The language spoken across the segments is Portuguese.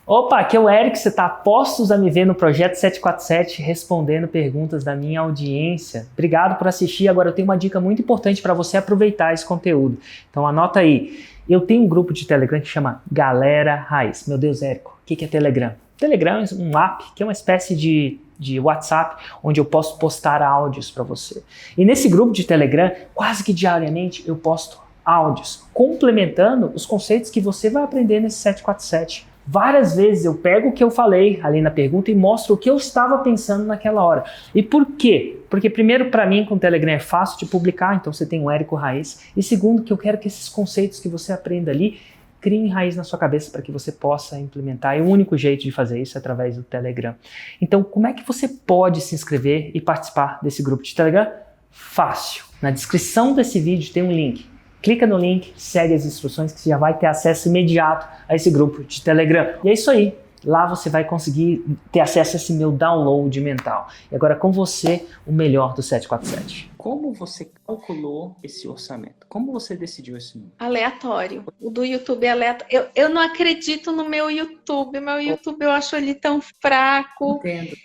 Opa, aqui é o Eric, você está postos a me ver no Projeto 747 respondendo perguntas da minha audiência. Obrigado por assistir. Agora eu tenho uma dica muito importante para você aproveitar esse conteúdo. Então anota aí. Eu tenho um grupo de Telegram que chama Galera Raiz. Meu Deus, Érico, o que é Telegram? Telegram é um app que é uma espécie de WhatsApp onde eu posso postar áudios para você. E nesse grupo de Telegram, quase que diariamente, eu posto áudios complementando os conceitos que você vai aprender nesse 747. Várias vezes eu pego o que eu falei ali na pergunta e mostro o que eu estava pensando naquela hora. E por quê? Porque primeiro, para mim, com o Telegram é fácil de publicar, então você tem o Érico Raiz. E segundo, que eu quero que esses conceitos que você aprenda ali criem raiz na sua cabeça para que você possa implementar. E o único jeito de fazer isso é através do Telegram. Então, como é que você pode se inscrever e participar desse grupo de Telegram? Fácil. Na descrição desse vídeo tem um link. Clica no link, segue as instruções que você já vai ter acesso imediato a esse grupo de Telegram. E é isso aí. Lá você vai conseguir ter acesso a esse meu download mental. E agora com você, o melhor do 747. Como você calculou esse orçamento? Como você decidiu esse número? Aleatório. O do YouTube é aleatório. Eu não acredito no meu YouTube. Meu YouTube eu acho ele tão fraco. Entendo.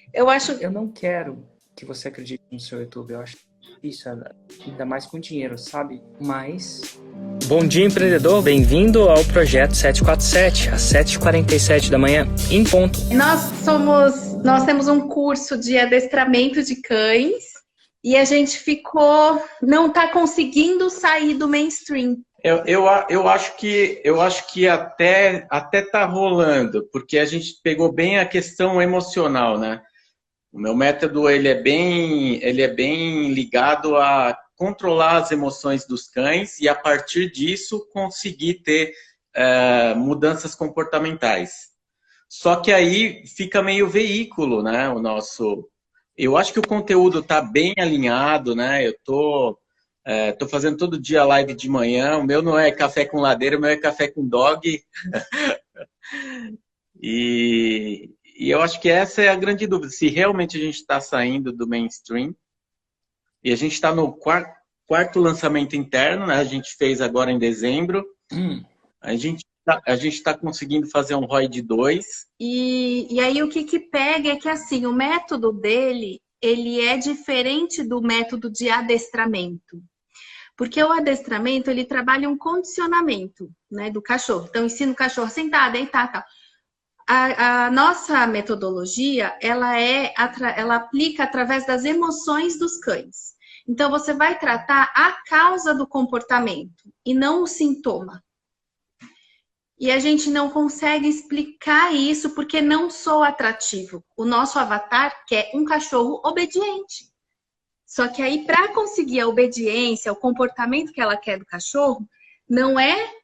Eu não quero que você acredite no seu YouTube. Eu acho isso, ainda mais com dinheiro, sabe? Mas... Bom dia, empreendedor. Bem-vindo ao Projeto 747, às 7h47 da manhã, em ponto. Nós temos um curso de adestramento de cães e a gente não está conseguindo sair do mainstream. Eu acho que até tá rolando, porque a gente pegou bem a questão emocional, né? O meu método ele é bem ligado a controlar as emoções dos cães e a partir disso conseguir ter mudanças comportamentais. Só que aí fica meio veículo, né? Eu acho que o conteúdo está bem alinhado, né? Eu tô fazendo todo dia live de manhã. O meu não é café com ladeira, o meu é café com dog. E eu acho que essa é a grande dúvida, se realmente a gente está saindo do mainstream. E a gente está no quarto lançamento interno, né? A gente fez agora em dezembro. A gente está conseguindo fazer um ROI de 2. E aí o que pega é que assim, o método dele, ele é diferente do método de adestramento. Porque o adestramento, ele trabalha um condicionamento, né, do cachorro. Então, ensina o cachorro a sentar, deitar, tal. A nossa metodologia, ela aplica através das emoções dos cães. Então, você vai tratar a causa do comportamento e não o sintoma. E a gente não consegue explicar isso porque não sou atrativo. O nosso avatar quer um cachorro obediente. Só que aí, para conseguir a obediência, o comportamento que ela quer do cachorro, não é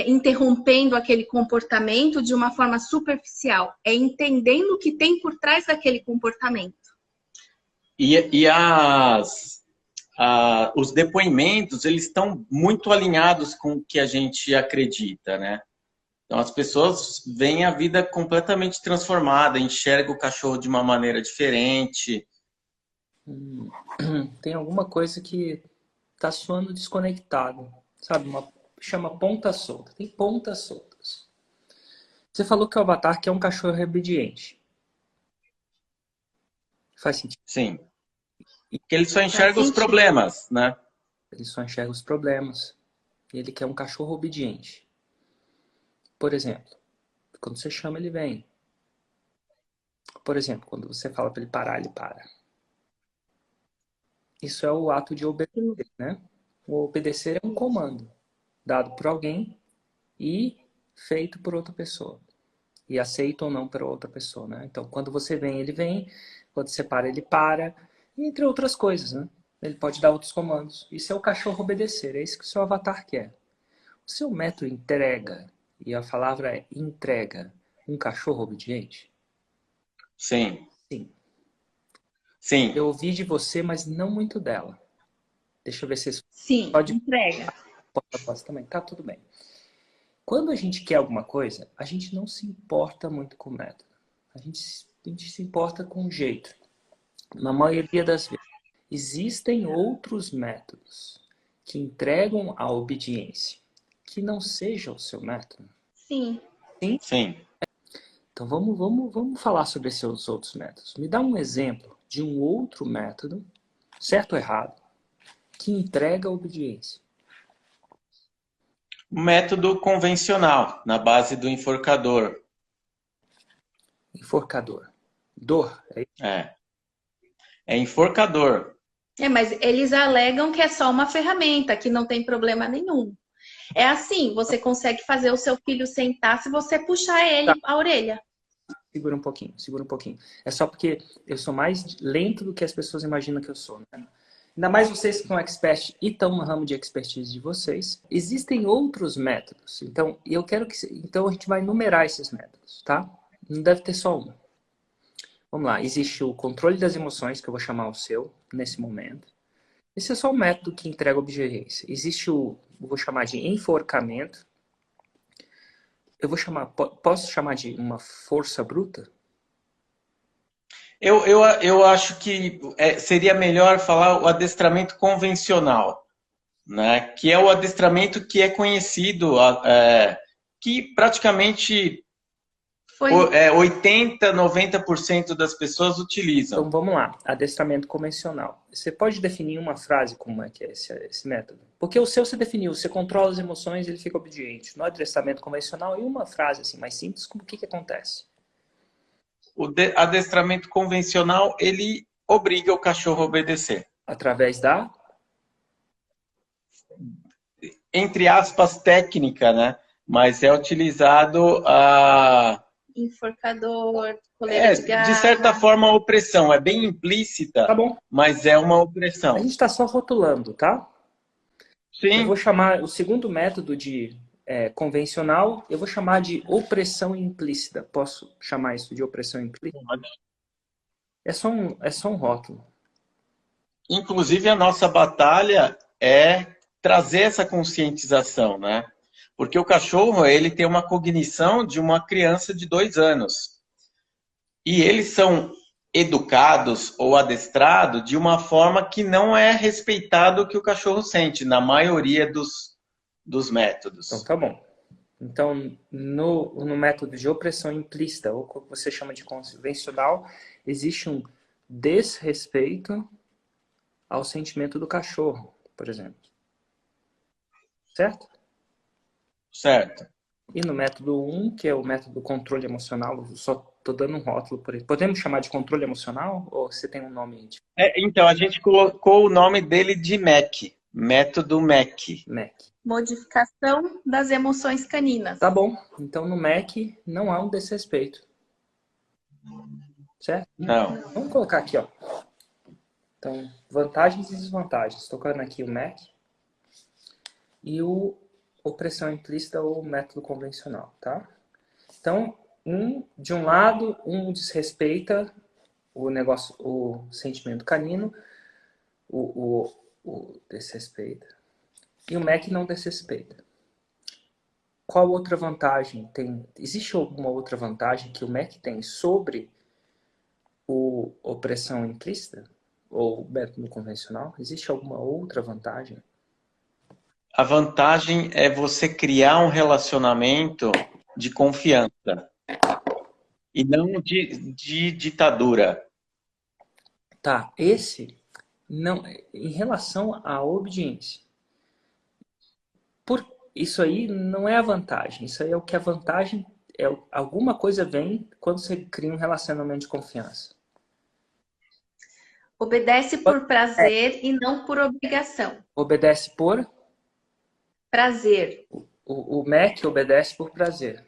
interrompendo aquele comportamento de uma forma superficial, é entendendo o que tem por trás daquele comportamento. Os depoimentos, eles estão muito alinhados com o que a gente acredita, né? Então, as pessoas veem a vida completamente transformada, enxergam o cachorro de uma maneira diferente. Tem alguma coisa que tá soando desconectado, sabe? Chama ponta solta. Tem pontas soltas. Você falou que o avatar quer um cachorro obediente. Faz sentido? Sim. E que ele só enxerga os problemas, né? Ele só enxerga os problemas. Ele quer um cachorro obediente. Por exemplo, quando você chama, ele vem. Por exemplo, quando você fala para ele parar, ele para. Isso é o ato de obedecer, né? O obedecer é um comando dado por alguém e feito por outra pessoa. E aceito ou não por outra pessoa, né? Então, quando você vem, ele vem. Quando você para, ele para. Entre outras coisas, né? Ele pode dar outros comandos. Isso é o cachorro obedecer. É isso que o seu avatar quer. O seu método entrega, e a palavra é entrega, um cachorro obediente? Sim. Sim. Sim. Eu ouvi de você, mas não muito dela. Deixa eu ver se... Sim, entrega. Posso também. Tá tudo bem. Quando a gente quer alguma coisa, a gente não se importa muito com o método. A gente se importa com o jeito. Na maioria das vezes. Existem outros métodos que entregam a obediência, que não seja o seu método. Sim. Sim. Então vamos falar sobre esses outros métodos. Me dá um exemplo de um outro método, certo ou errado, que entrega obediência. Método convencional, na base do enforcador. Enforcador. Dor. É, é enforcador. Mas eles alegam que é só uma ferramenta, que não tem problema nenhum. É assim, você consegue fazer o seu filho sentar se você puxar ele a orelha. Segura um pouquinho, segura um pouquinho. É só porque eu sou mais lento do que as pessoas imaginam que eu sou, né? Ainda mais vocês que são expert e estão no ramo de expertise de vocês. Existem outros métodos. Então, então a gente vai numerar esses métodos, tá? Não deve ter só um. Vamos lá. Existe o controle das emoções, que eu vou chamar o seu nesse momento. Esse é só um método que entrega obediência. Existe eu vou chamar de enforcamento. Posso chamar de uma força bruta? Eu acho que seria melhor falar o adestramento convencional, né? Que é o adestramento que é conhecido, que praticamente 80, 90% das pessoas utilizam. Então vamos lá, adestramento convencional. Você pode definir uma frase como é que é esse método? Porque o seu você definiu, você controla as emoções, ele fica obediente. No adestramento convencional, e uma frase assim mais simples, como o que acontece? O adestramento convencional, ele obriga o cachorro a obedecer. Através da? Entre aspas, técnica, né? Mas é utilizado a... Enforcador, coleira de garra. De certa forma, a opressão. É bem implícita, tá bom, mas é uma opressão. A gente está só rotulando, tá? Sim. Eu vou chamar o segundo método de convencional, eu vou chamar de opressão implícita. Posso chamar isso de opressão implícita? É só um rótulo. Inclusive, a nossa batalha é trazer essa conscientização, né? Porque o cachorro, ele tem uma cognição de uma criança de 2 anos. E eles são educados ou adestrados de uma forma que não é respeitado o que o cachorro sente, na maioria dos métodos. Então, tá bom. Então, no método de opressão implícita, ou como você chama de convencional, existe um desrespeito ao sentimento do cachorro, por exemplo. Certo? Certo. E no método 1, que é o método do controle emocional, eu só estou dando um rótulo por ele. Podemos chamar de controle emocional? Ou você tem um nome? Então, a gente colocou o nome dele de MEC. Método MEC. MEC. Modificação das emoções caninas. Tá bom. Então, no MEC, não há um desrespeito. Certo? Não. Vamos colocar aqui, ó. Então, vantagens e desvantagens. Estou colocando aqui o MEC. E o opressão implícita ou método convencional, tá? Então, de um lado, desrespeita o sentimento canino, o desrespeita, e o MEC não desrespeita. Qual outra vantagem tem? Existe alguma outra vantagem que o MEC tem sobre o opressão implícita ou método convencional? Existe alguma outra vantagem? A vantagem é você criar um relacionamento de confiança e não de ditadura. Tá, esse não, em relação à obediência. Isso aí não é a vantagem, isso aí é o que a vantagem é. Alguma coisa vem quando você cria um relacionamento de confiança. Obedece por prazer e não por obrigação. Obedece por? Prazer. O MEC obedece por prazer.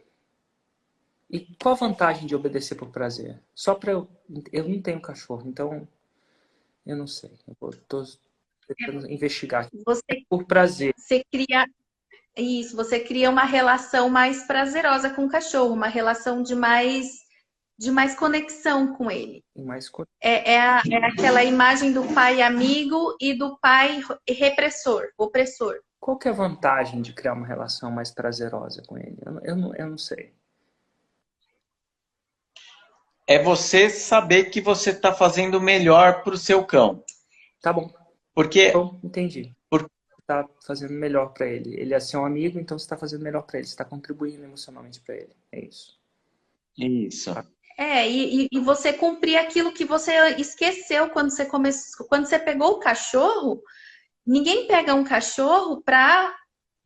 E qual a vantagem de obedecer por prazer? Só para eu não tenho cachorro, então eu não sei. Eu estou tentando investigar. Por prazer. Você cria uma relação mais prazerosa com o cachorro, uma relação de mais conexão com ele. É aquela imagem do pai amigo e do pai repressor, opressor. Qual que é a vantagem de criar uma relação mais prazerosa com ele? Eu não sei. É você saber que você está fazendo o melhor para o seu cão. Tá bom. Porque... Então, entendi. Está fazendo melhor para ele. Ele é seu amigo, então você está fazendo melhor para ele. Você está contribuindo emocionalmente para ele. É isso. Isso. E você cumprir aquilo que você esqueceu quando você começou, quando você pegou o cachorro. Ninguém pega um cachorro para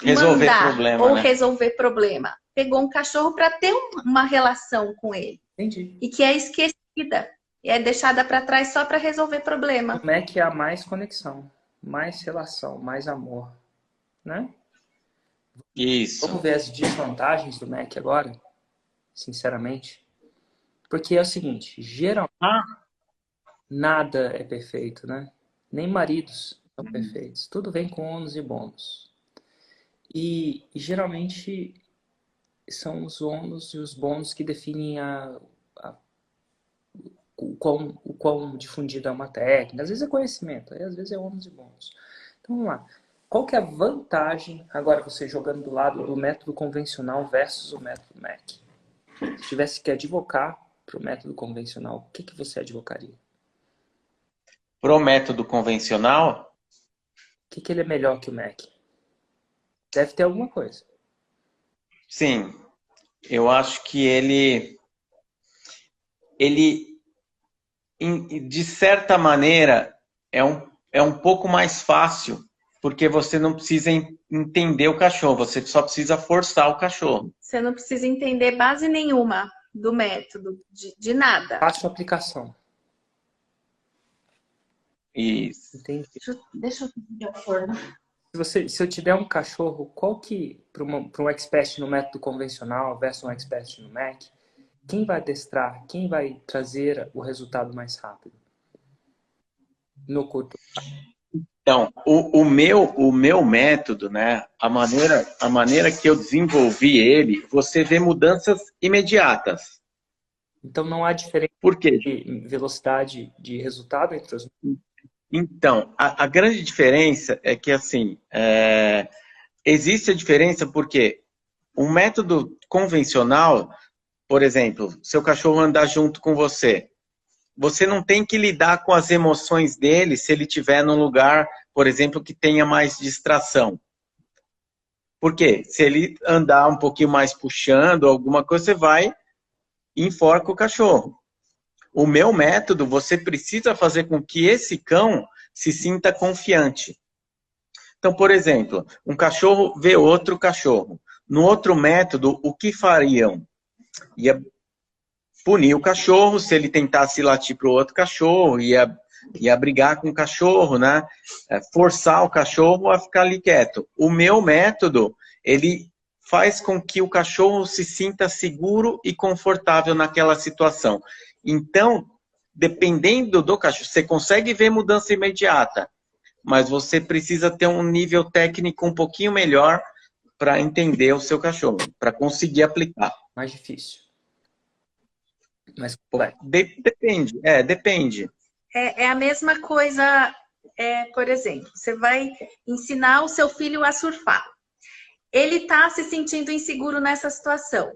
Resolver mandar problema, ou né? resolver problema. Pegou um cachorro para ter uma relação com ele. Entendi. E que é esquecida. E é deixada para trás só para resolver problema. O Mac é a mais conexão, mais relação, mais amor, né? Isso. Vamos ver as desvantagens do Mac agora, sinceramente. Porque é o seguinte, geralmente nada é perfeito, né? Nem maridos são perfeitos. Tudo vem com ônus e bônus. E geralmente são os ônus e os bônus que definem o quão difundida é uma técnica. Às vezes é conhecimento, às vezes é ônus e bônus. Então vamos lá. Qual que é a vantagem, agora você jogando do lado do método convencional versus o método Mac? Se tivesse que advocar para o método convencional, o que você advocaria? Pro método convencional, O que ele é melhor que o Mac? Deve ter alguma coisa. sim, eu acho que ele de certa maneira, é um pouco mais fácil, porque você não precisa entender o cachorro, você só precisa forçar o cachorro. Você não precisa entender base nenhuma do método, de nada. Fácil aplicação. Isso. Entendi. Deixa eu ver o forno. Se eu tiver um cachorro, qual que, para um expert no método convencional versus um expert no Mac, quem vai adestrar, quem vai trazer o resultado mais rápido? No curto prazo. Então, o meu método, né, a maneira que eu desenvolvi ele, você vê mudanças imediatas. Então não há diferença Por quê? de velocidade de resultado entre os... Então, a grande diferença é que, assim, existe a diferença porque um método convencional, por exemplo, seu cachorro andar junto com você, você não tem que lidar com as emoções dele se ele estiver num lugar, por exemplo, que tenha mais distração. Por quê? Se ele andar um pouquinho mais puxando alguma coisa, você vai e enforca o cachorro. O meu método, você precisa fazer com que esse cão se sinta confiante. Então, por exemplo, um cachorro vê outro cachorro. No outro método, o que fariam? Ia punir o cachorro se ele tentasse latir para o outro cachorro, ia brigar com o cachorro, né? Forçar o cachorro a ficar ali quieto. O meu método, ele faz com que o cachorro se sinta seguro e confortável naquela situação. Então, dependendo do cachorro, você consegue ver mudança imediata, mas você precisa ter um nível técnico um pouquinho melhor para entender o seu cachorro, para conseguir aplicar. Mais difícil. Mas Depende, depende. É a mesma coisa, por exemplo, você vai ensinar o seu filho a surfar. Ele está se sentindo inseguro nessa situação.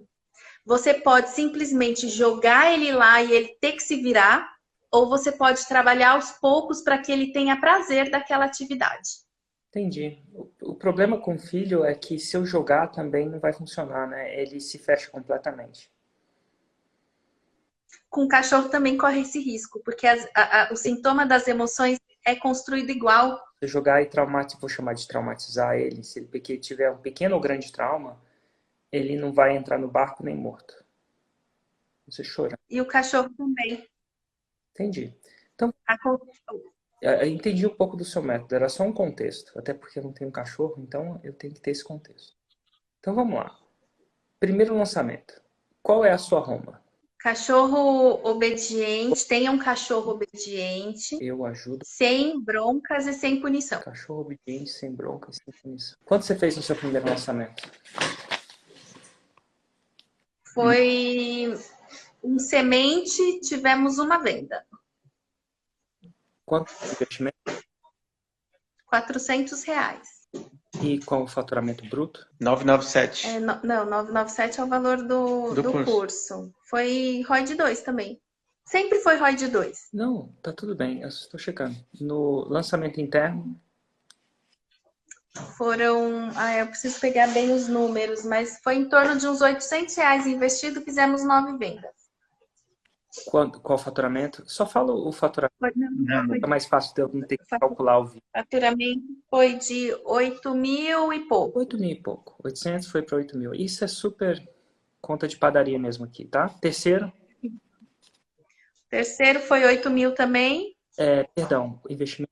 Você pode simplesmente jogar ele lá e ele ter que se virar, ou você pode trabalhar aos poucos para que ele tenha prazer daquela atividade. Entendi. O problema com o filho é que se eu jogar também não vai funcionar, né? Ele se fecha completamente. Com o cachorro também corre esse risco, porque o sintoma das emoções é construído igual. Se eu jogar e traumatizar, vou chamar de traumatizar ele, se ele tiver um pequeno ou grande trauma, ele não vai entrar no barco nem morto. Você chora. E o cachorro também. Entendi. Então, eu entendi um pouco do seu método, era só um contexto, até porque eu não tenho cachorro, então eu tenho que ter esse contexto. Então vamos lá. Primeiro lançamento. Qual é a sua Roma? Cachorro obediente, tenha um cachorro obediente. Eu ajudo. Sem broncas e sem punição. Cachorro obediente, sem broncas e sem punição. Quanto você fez no seu primeiro lançamento? Foi um semente, tivemos uma venda. Quanto de investimento? R$400. E qual o faturamento bruto? 997. Não, 997 é o valor do curso. Foi ROI de 2 também. Sempre foi ROI de 2. Não, tá tudo bem, eu estou checando. No lançamento interno? Foram, eu preciso pegar bem os números, mas foi em torno de uns R$ 800 investido, fizemos 9 vendas. Qual o faturamento? Só fala o faturamento, Não, é mais fácil de eu não ter que o calcular o vídeo. faturamento foi de 8 mil e pouco. 8 mil e pouco. 800 foi para 8 mil. Isso é super conta de padaria mesmo aqui, tá? Terceiro, Terceiro foi 8 mil também. perdão, investimento.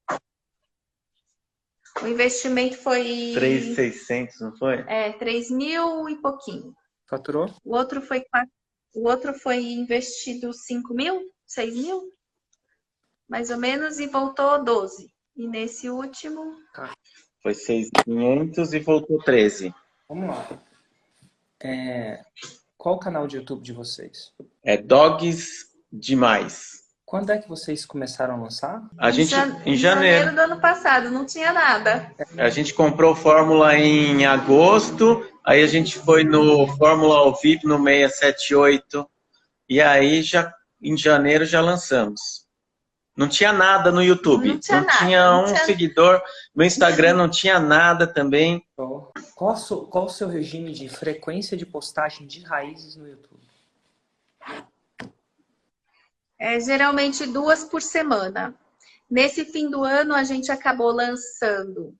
O investimento foi 3.600, não foi? 3 mil e pouquinho. Faturou? O outro foi investido 5 mil, 6 mil, mais ou menos, e voltou 12. E nesse último, Foi 6.500 e voltou 13. Vamos lá. Qual o canal de YouTube de vocês? É Dogs Demais. Quando é que vocês começaram a lançar? A gente, em janeiro janeiro. do ano passado, não tinha nada. A gente comprou Fórmula em agosto, aí a gente foi no Fórmula ao vivo no 678, e aí já em janeiro já lançamos. Não tinha nada no YouTube, Não tinha nada, tinha não um tinha- seguidor, no Instagram não tinha nada também. Qual o seu regime de frequência de postagem de raízes no YouTube? Geralmente 2 por semana. Nesse fim do ano, a gente acabou lançando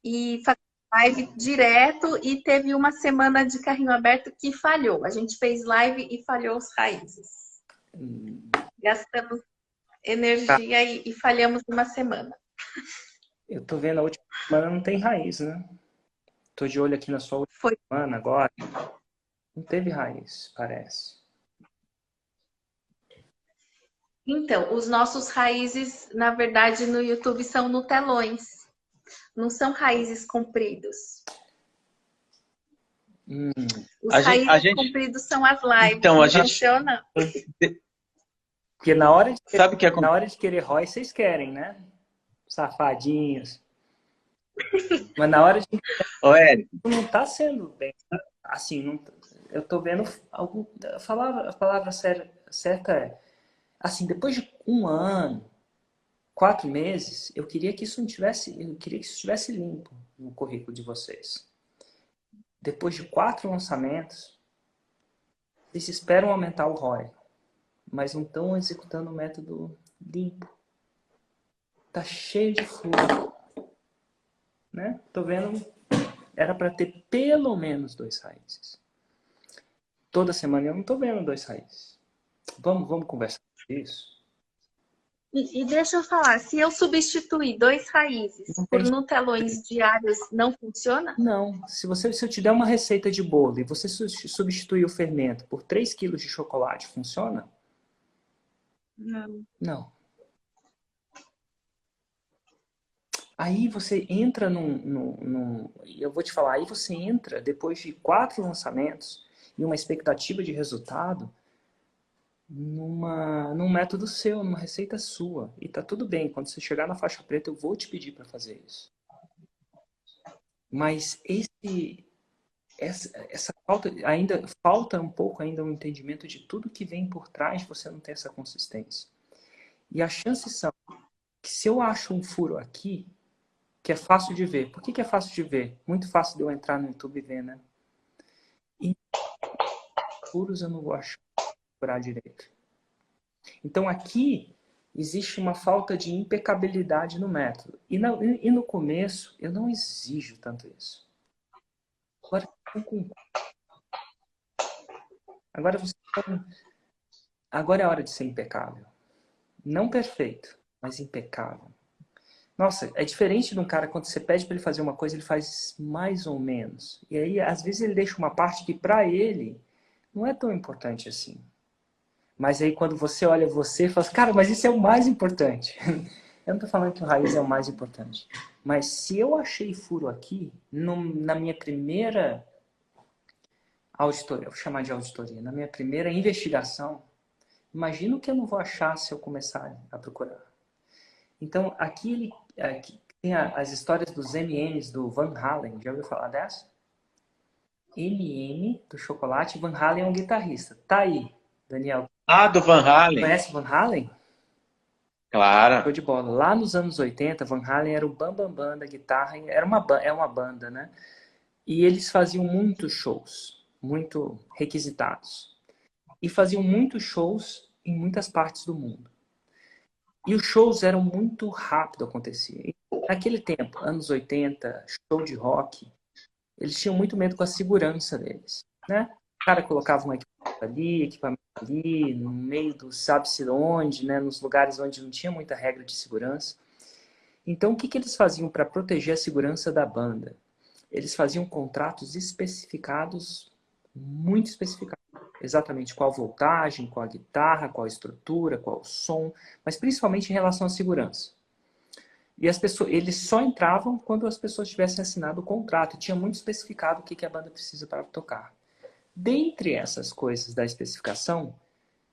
e fazendo live direto, e teve uma semana de carrinho aberto que falhou. A gente fez live e falhou os raízes. Gastamos energia e falhamos uma semana. Eu tô vendo a última semana não tem raiz, né? Tô de olho aqui na sua última semana agora. Não teve raiz, parece. Então, os nossos raízes, na verdade, no YouTube são Nutelões. Não são raízes compridos. Os raízes compridos são as lives. Então, funciona? Porque na hora de Sabe que na hora de querer ROI, vocês querem, né? Safadinhos. Mas na hora de... Érico, não tá sendo bem. Assim, não, eu tô vendo a palavra certa é assim, depois de 1 ano, 4 meses, eu queria que isso estivesse limpo no currículo de vocês. Depois de 4 lançamentos, vocês esperam aumentar o ROI, mas não estão executando o método limpo. Tá cheio de furo. Né? Tô vendo, era para ter pelo menos 2 raízes. Toda semana eu não tô vendo 2 raízes. Vamos conversar sobre isso? E deixa eu falar, se eu substituir 2 raízes por Nutelões diários, não funciona? Não. Se eu te der uma receita de bolo e você substituir o fermento por 3 quilos de chocolate, funciona? Não. Não. Aí você entra eu vou te falar, aí você entra depois de 4 lançamentos e uma expectativa de resultado num método seu, numa receita sua. E tá tudo bem, quando você chegar na faixa preta eu vou te pedir para fazer isso. Mas essa falta um pouco ainda um entendimento de tudo que vem por trás de você não ter essa consistência. E as chances são que se eu acho um furo aqui, que é fácil de ver. Por que é fácil de ver? Muito fácil de eu entrar no YouTube e ver, né? E furos eu não vou achar direito. Então aqui existe uma falta de impecabilidade no método. E no começo eu não exijo tanto isso. Agora é a hora de ser impecável. Não perfeito, mas impecável. Nossa, é diferente de um cara, quando você pede para ele fazer uma coisa, ele faz mais ou menos. E aí, às vezes, ele deixa uma parte que, para ele, não é tão importante assim. Mas aí, quando você olha você, fala assim, cara, mas isso é o mais importante. Eu não estou falando que o raiz é o mais importante. Mas se eu achei furo aqui, na minha primeira auditoria, eu vou chamar de auditoria, na minha primeira investigação, imagina o que eu não vou achar se eu começar a procurar. Então, aqui tem as histórias dos MMs do Van Halen. Já ouviu falar dessa? MM do chocolate. Van Halen é um guitarrista. Tá aí, Daniel. Do Van Halen. Conhece Van Halen? Claro. Show de bola. Lá nos anos 80, Van Halen era o bambambam bam, bam da guitarra, é uma banda, né? E eles faziam muitos shows, muito requisitados. E faziam muitos shows em muitas partes do mundo. E os shows eram muito rápido acontecer. Naquele tempo, anos 80, show de rock, eles tinham muito medo com a segurança deles, né? O cara colocava um equipamento ali, no meio do sabe-se onde, né? Nos lugares onde não tinha muita regra de segurança. Então, o que eles faziam para proteger a segurança da banda? Eles faziam contratos especificados, muito especificados. Exatamente qual voltagem, qual a guitarra, qual a estrutura, qual o som, mas principalmente em relação à segurança. E as pessoas, eles só entravam quando as pessoas tivessem assinado o contrato. Tinha muito especificado o que a banda precisa para tocar. Dentre essas coisas da especificação,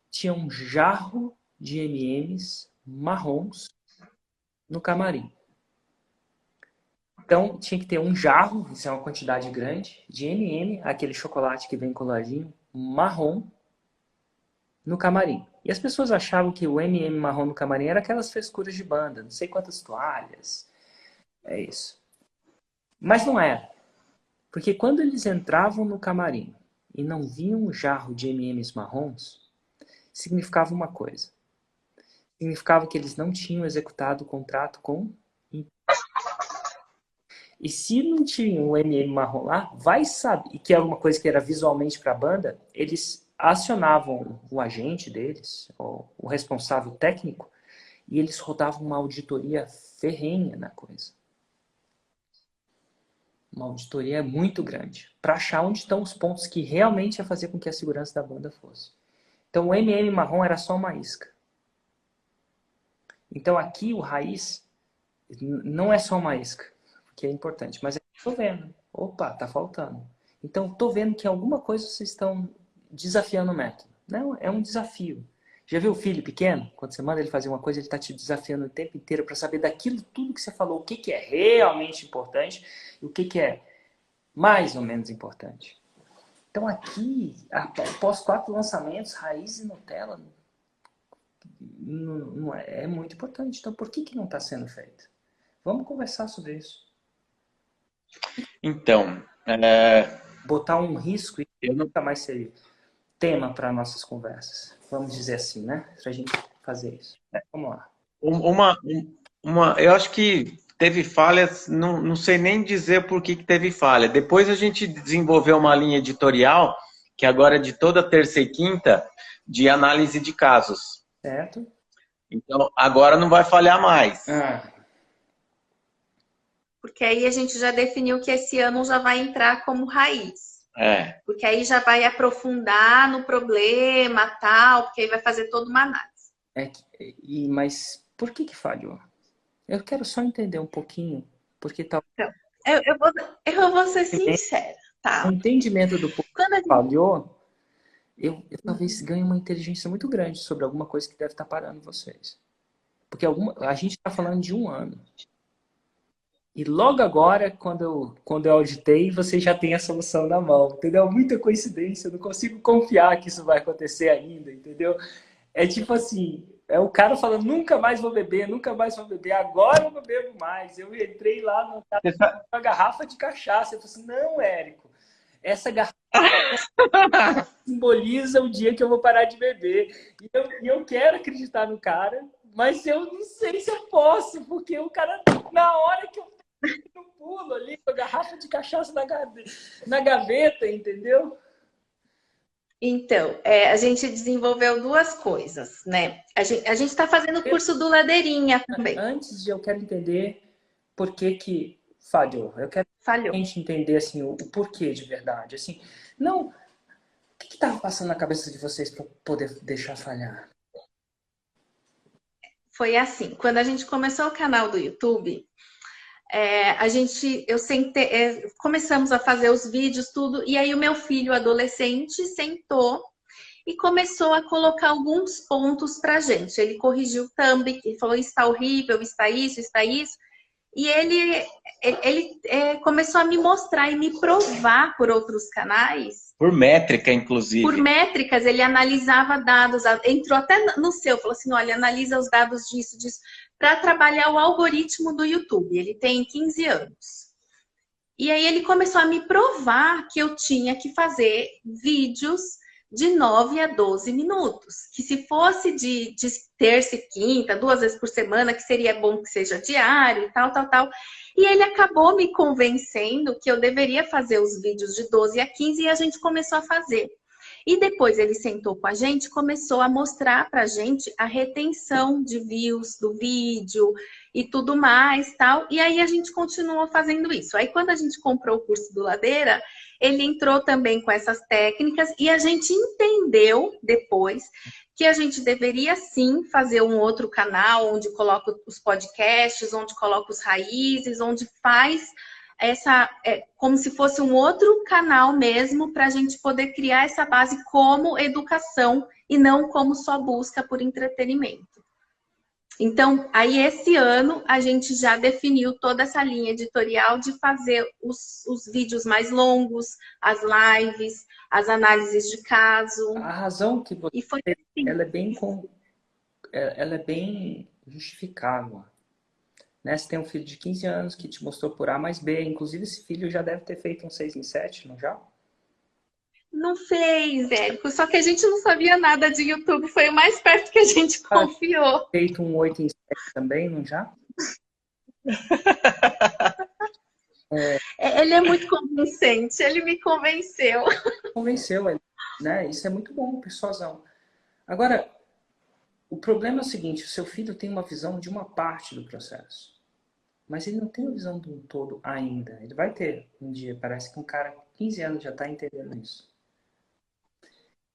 tinha um jarro de M&Ms marrons no camarim. Então, tinha que ter um jarro, isso é uma quantidade grande, de M&M, aquele chocolate que vem coladinho, marrom, no camarim. E as pessoas achavam que o M&M marrom no camarim era aquelas frescuras de banda, não sei quantas toalhas, é isso. Mas não era. Porque quando eles entravam no camarim e não viam um jarro de M&Ms marrons, significava uma coisa. Significava que eles não tinham executado o contrato com... E se não tinham o M&M marrom lá, vai saber, e que era uma coisa que era visualmente para a banda, eles acionavam o agente deles, o responsável técnico, e eles rodavam uma auditoria ferrenha na coisa. Uma auditoria muito grande, para achar onde estão os pontos que realmente ia fazer com que a segurança da banda fosse. Então o M&M marrom era só uma isca. Então aqui o raiz não é só uma isca, que é importante, mas estou vendo. Opa, tá faltando. Então estou vendo que alguma coisa vocês estão desafiando o método. Não, é um desafio. Já viu o filho pequeno? Quando você manda ele fazer uma coisa, ele está te desafiando o tempo inteiro para saber daquilo tudo que você falou, o que é realmente importante e o que é mais ou menos importante. Então aqui, após 4 lançamentos, Raiz e Nutella não é muito importante. Então por que não está sendo feito? Vamos conversar sobre isso. Então, botar um risco e eu não... nunca mais ser tema para nossas conversas. Vamos dizer assim, né? Para a gente fazer isso. Vamos lá. Eu acho que teve falhas, não sei nem dizer por que teve falha. Depois a gente desenvolveu uma linha editorial, que agora é de toda terça e quinta, de análise de casos. Certo. Então, agora não vai falhar mais. Porque aí a gente já definiu que esse ano já vai entrar como raiz. Porque aí já vai aprofundar no problema, tal, porque aí vai fazer toda uma análise. Mas por que falhou? Eu quero só entender um pouquinho, porque tal. Então, eu vou ser sincera, tá? O entendimento do porquê falhou, eu talvez ganhe uma inteligência muito grande sobre alguma coisa que deve estar parando vocês. Porque a gente está falando de 1 ano. E logo agora, quando eu auditei, você já tem a solução na mão, entendeu? Muita coincidência, eu não consigo confiar que isso vai acontecer ainda, entendeu? É tipo assim, é o cara falando, nunca mais vou beber, agora eu não bebo mais. Eu entrei lá numa garrafa de cachaça, eu falei assim, não, Érico, essa garrafa simboliza o dia que eu vou parar de beber. E eu quero acreditar no cara, mas eu não sei se eu posso, porque o cara, na hora que eu no pulo ali, com a garrafa de cachaça na gaveta, entendeu? Então, a gente desenvolveu 2 coisas, né? A gente está fazendo o curso do Ladeirinha também. Antes, eu quero entender por que falhou. Eu quero a gente entender assim, o porquê de verdade. Assim, não, o que estava passando na cabeça de vocês para poder deixar falhar? Foi assim, quando a gente começou o canal do YouTube, começamos a fazer os vídeos, tudo, e aí o meu filho adolescente sentou e começou a colocar alguns pontos pra gente. Ele corrigiu o thumb, ele falou, está horrível, está isso, E ele começou a me mostrar e me provar por outros canais. Por métrica, inclusive. Por métricas, ele analisava dados, entrou até no seu, falou assim, olha, analisa os dados disso, para trabalhar o algoritmo do YouTube. Ele tem 15 anos. E aí ele começou a me provar que eu tinha que fazer vídeos de 9 a 12 minutos. Que se fosse de terça e quinta, 2 vezes por semana, que seria bom que seja diário e tal, tal, tal. E ele acabou me convencendo que eu deveria fazer os vídeos de 12 a 15 e a gente começou a fazer. E depois ele sentou com a gente, começou a mostrar pra gente a retenção de views do vídeo e tudo mais, tal. E aí a gente continuou fazendo isso. Aí quando a gente comprou o curso do Ladeira, ele entrou também com essas técnicas e a gente entendeu depois que a gente deveria sim fazer um outro canal onde coloca os podcasts, onde coloca os raízes, onde faz como se fosse um outro canal mesmo para a gente poder criar essa base como educação e não como só busca por entretenimento. Então, aí esse ano a gente já definiu toda essa linha editorial de fazer os vídeos mais longos, as lives, as análises de caso. A razão que você E foi assim. ela é bem justificável. Né? Você tem um filho de 15 anos que te mostrou por A mais B. Inclusive, esse filho já deve ter feito um 6 em 7, não já? Não fez, Érico. Só que a gente não sabia nada de YouTube. Foi o mais perto que a gente confiou. Feito um 8 em 7 também, não já? Ele é muito convincente. Ele me convenceu. Convenceu, né? Isso é muito bom, persuasão. Agora, o problema é o seguinte, o seu filho tem uma visão de uma parte do processo. Mas ele não tem a visão de um todo ainda. Ele vai ter um dia. Parece que um cara com 15 anos já está entendendo isso.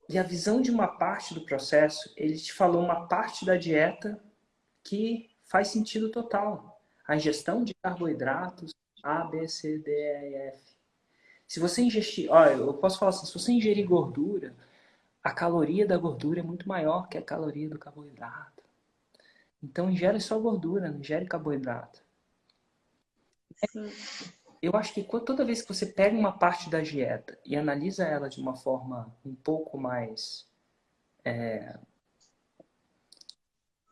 E a visão de uma parte do processo, ele te falou uma parte da dieta que faz sentido total. A ingestão de carboidratos, A, B, C, D, E, F. Se você ingerir, olha, eu posso falar assim, se você ingerir gordura, a caloria da gordura é muito maior que a caloria do carboidrato. Então ingere só gordura, não ingere carboidrato. Sim. Eu acho que toda vez que você pega uma parte da dieta e analisa ela de uma forma um pouco mais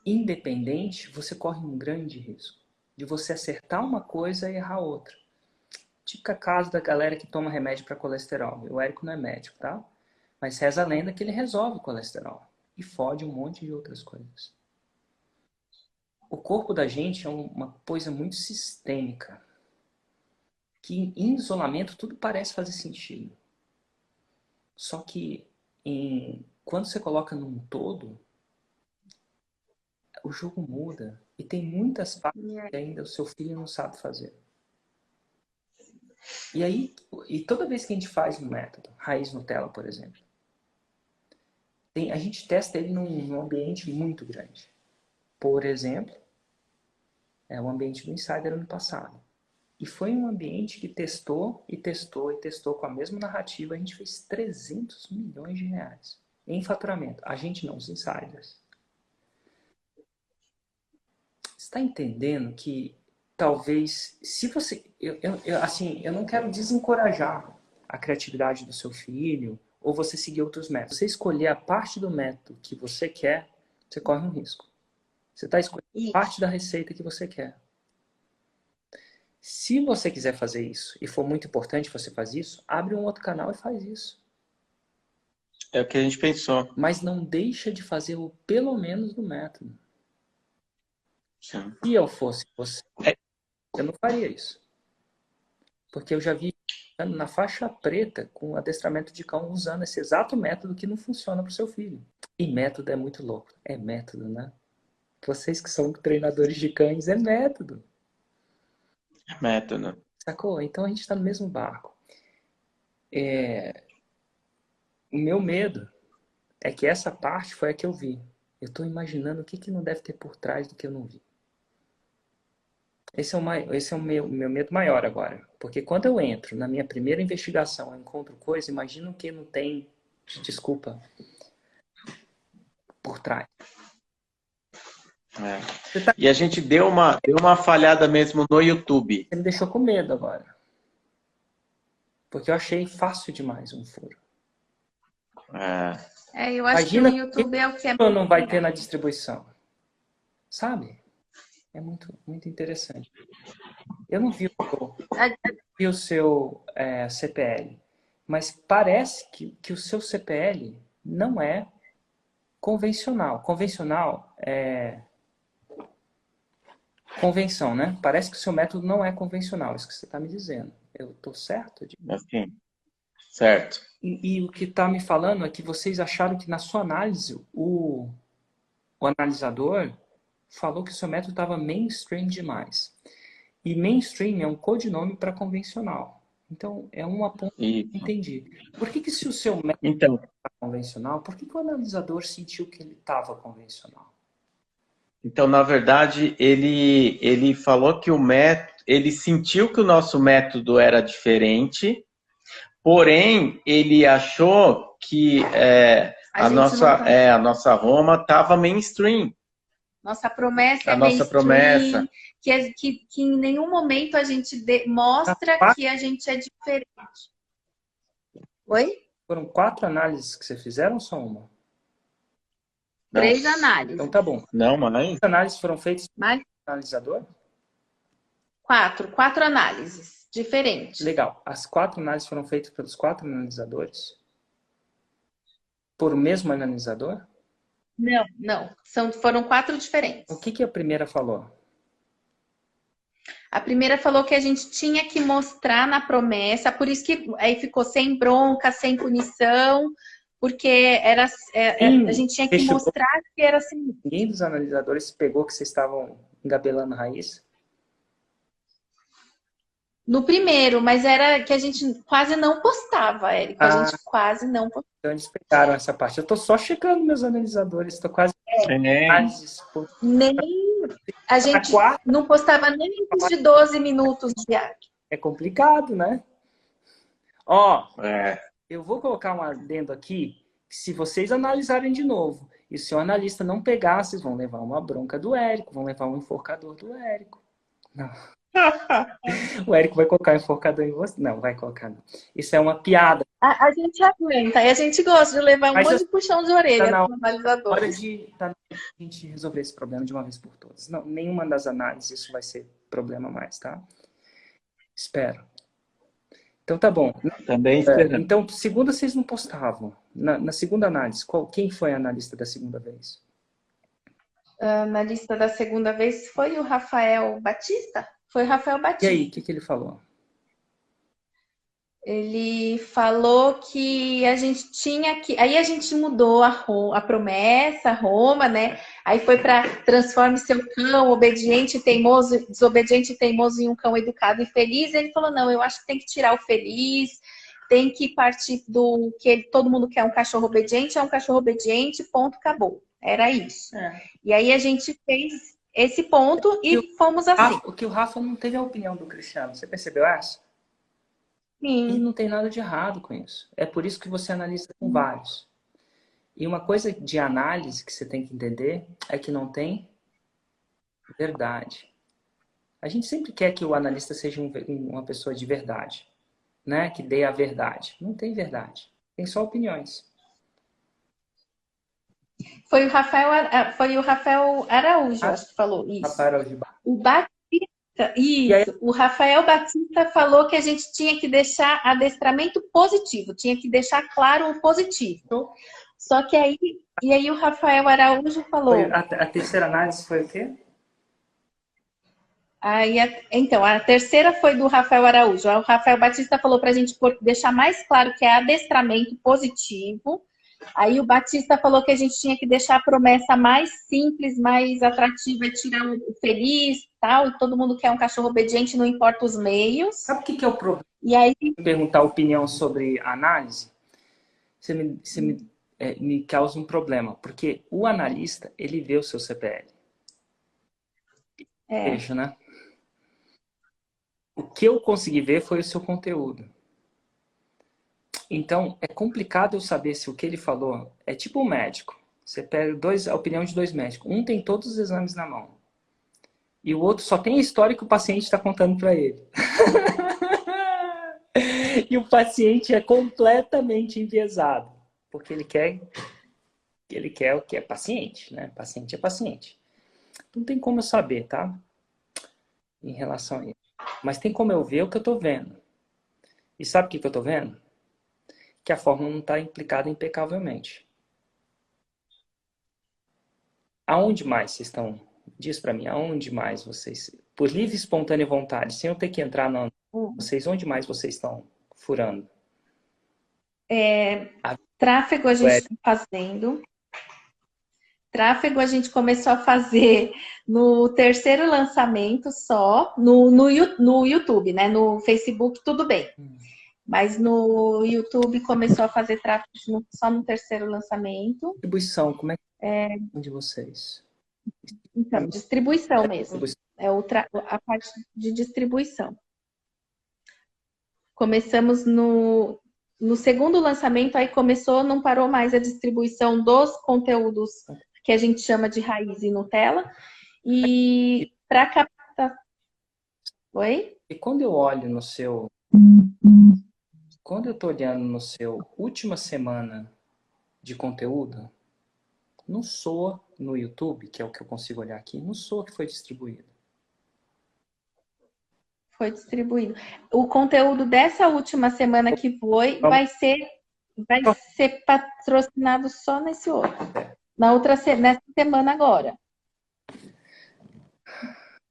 independente, você corre um grande risco de você acertar uma coisa e errar outra. Típica caso da galera que toma remédio para colesterol. O Érico não é médico, tá? Mas reza a lenda que ele resolve o colesterol e fode um monte de outras coisas. O corpo da gente é uma coisa muito sistêmica. Que em isolamento tudo parece fazer sentido. Só que quando você coloca num todo, o jogo muda. E tem muitas partes que ainda o seu filho não sabe fazer. E aí, toda vez que a gente faz um método, Raiz Nutella, por exemplo, a gente testa ele num ambiente muito grande. Por exemplo, o ambiente do Insider ano passado. E foi um ambiente que testou e testou e testou com a mesma narrativa. A gente fez 300 milhões de reais em faturamento. A gente não, os insiders. Você está entendendo que talvez, se você... eu não quero desencorajar a criatividade do seu filho ou você seguir outros métodos. Você escolher a parte do método que você quer, você corre um risco. Você está escolhendo parte da receita que você quer. Se você quiser fazer isso, e for muito importante você fazer isso, abre um outro canal e faz isso. É o que a gente pensou. Mas não deixa de fazer o pelo menos do método. Sim. Se eu fosse você, eu não faria isso. Porque eu já vi na faixa preta com adestramento de cão usando esse exato método que não funciona para o seu filho. E método é muito louco. É método, né? Vocês que são treinadores de cães, é método. Método. Sacou? Então a gente está no mesmo barco. O meu medo é que essa parte foi a que eu vi. Eu estou imaginando o que não deve ter por trás do que eu não vi. Esse é o meu medo maior agora. Porque quando eu entro na minha primeira investigação, eu encontro coisa, imagino que não tem, desculpa, por trás. É. Você, tá... E a gente deu uma falhada mesmo no YouTube. Você me deixou com medo agora. Porque eu achei fácil demais um furo. Eu acho que o Imagina YouTube é o que é que não vai ter na distribuição. Sabe? É muito, muito interessante. Eu não vi o seu CPL, mas parece que o seu CPL não é convencional. Convencional é convenção, né? Parece que o seu método não é convencional, isso que você está me dizendo. Eu estou certo? Assim, certo. E o que está me falando é que vocês acharam que na sua análise, o analisador falou que o seu método estava mainstream demais. E mainstream é um codinome para convencional. Então, é uma ponta que eu entendi. Por que se o seu método está convencional, por que o analisador sentiu que ele estava convencional? Então, na verdade, ele falou que o método, ele sentiu que o nosso método era diferente, porém, ele achou que a nossa Roma estava mainstream. Nossa promessa é mainstream, que em nenhum momento a gente mostra que a gente é diferente. Oi? Foram 4 análises que você fizeram ou só uma? 3 análises. Então tá bom. Não, mas... As análises foram feitas pelo analisador? 4 análises diferentes. Legal. As 4 análises foram feitas pelos 4 analisadores? Por o mesmo analisador? Não. Foram 4 diferentes. O que a primeira falou? A primeira falou que a gente tinha que mostrar na promessa, por isso que aí ficou sem bronca, sem punição, porque a gente tinha que mostrar que era assim. Ninguém dos analisadores pegou que vocês estavam engabelando raiz? No primeiro, mas era que a gente quase não postava, Érico. A gente quase não postava. Então eles pegaram essa parte. Eu tô só checando meus analisadores, estou quase... Nem... A gente não postava nem de 12 minutos diário. É complicado, né? Eu vou colocar um adendo aqui, que se vocês analisarem de novo, e se o analista não pegar, vocês vão levar uma bronca do Érico, vão levar um enforcador do Érico. Não. O Érico vai colocar enforcador em você? Não, vai colocar não. Isso é uma piada. A gente aguenta, e a gente gosta de levar monte de puxão de orelha na do analisador. hora de a gente resolver esse problema de uma vez por todas. Não, nenhuma das análises isso vai ser problema mais, tá? Espero. Então tá bom. Também espero. Então, segunda vocês não postavam. Na segunda análise, quem foi a analista da segunda vez? Na lista da segunda vez foi o Rafael Batista? Foi o Rafael Batista. E aí, o que ele falou? Ele falou que a gente tinha que... Aí a gente mudou a promessa, Roma, né? Aí foi para transforme seu cão obediente e teimoso, desobediente e teimoso em um cão educado e feliz. Ele falou, não, eu acho que tem que tirar o feliz, tem que partir do que todo mundo quer um cachorro obediente, é um cachorro obediente, ponto, acabou. Era isso. E aí a gente fez esse ponto e fomos assim. O que o Rafa não teve a opinião do Cristiano, você percebeu essa? Sim. E não tem nada de errado com isso. É por isso que você analisa com vários. E uma coisa de análise que você tem que entender é que não tem verdade. A gente sempre quer que o analista seja uma pessoa de verdade, né? Que dê a verdade. Não tem verdade. Tem só opiniões. Foi o Rafael Araújo, acho que falou isso. Rafael Araújo. O Batista, isso. O Rafael Batista falou que a gente tinha que deixar adestramento positivo, tinha que deixar claro o positivo. Só que aí, o Rafael Araújo falou... A terceira análise foi o quê? Então, a terceira foi do Rafael Araújo. O Rafael Batista falou para a gente deixar mais claro que é adestramento positivo. Aí o Batista falou que a gente tinha que deixar a promessa mais simples, mais atrativa, tirar o feliz e tal. E todo mundo quer um cachorro obediente, não importa os meios. Sabe o que é o problema? E aí... Perguntar opinião sobre análise, você me causa um problema. Porque o analista, ele vê o seu CPL. Vejo, né? O que eu consegui ver foi o seu conteúdo. Então, é complicado eu saber se o que ele falou é tipo um médico. Você pega a opinião de dois médicos. Um tem todos os exames na mão. E o outro só tem a história que o paciente está contando para ele. E o paciente é completamente enviesado. Porque ele quer o que é paciente, né? Paciente é paciente. Não tem como eu saber, tá? Em relação a isso. Mas tem como eu ver o que eu estou vendo. E sabe o que eu estou vendo? Que a fórmula não está implicada impecavelmente. Aonde mais vocês estão? Diz para mim, aonde mais vocês... Por livre e espontânea vontade, sem eu ter que entrar na... Vocês, onde mais vocês estão furando? Tráfego a gente está fazendo. Tráfego a gente começou a fazer no terceiro lançamento só, no YouTube, né? No Facebook tudo bem. Mas no YouTube começou a fazer tráfego só no terceiro lançamento. Distribuição, como é de vocês? Então, distribuição mesmo. É a parte de distribuição. Começamos no segundo lançamento, aí começou, não parou mais a distribuição dos conteúdos que a gente chama de raiz e Nutella. E para captar... Oi? E quando eu olho no seu... Quando eu estou olhando no seu última semana de conteúdo, não soa no YouTube, que é o que eu consigo olhar aqui, não soa que foi distribuído. Foi distribuído. O conteúdo dessa última semana que foi vai ser patrocinado só nesse outro. Nessa semana agora.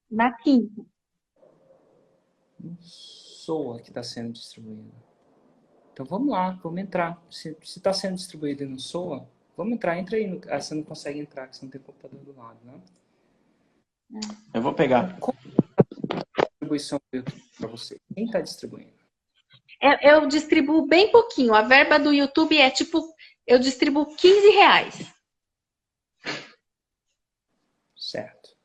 Na quinta. Não soa que está sendo distribuído. Então vamos lá, vamos entrar. Se está sendo distribuído e não soa, vamos entrar. Entra aí. Você não consegue entrar, porque você não tem computador do lado, né? Eu vou pegar. Qual é a distribuição do YouTube para você? Quem está distribuindo? Eu distribuo bem pouquinho. A verba do YouTube é tipo, eu distribuo R$15. Certo.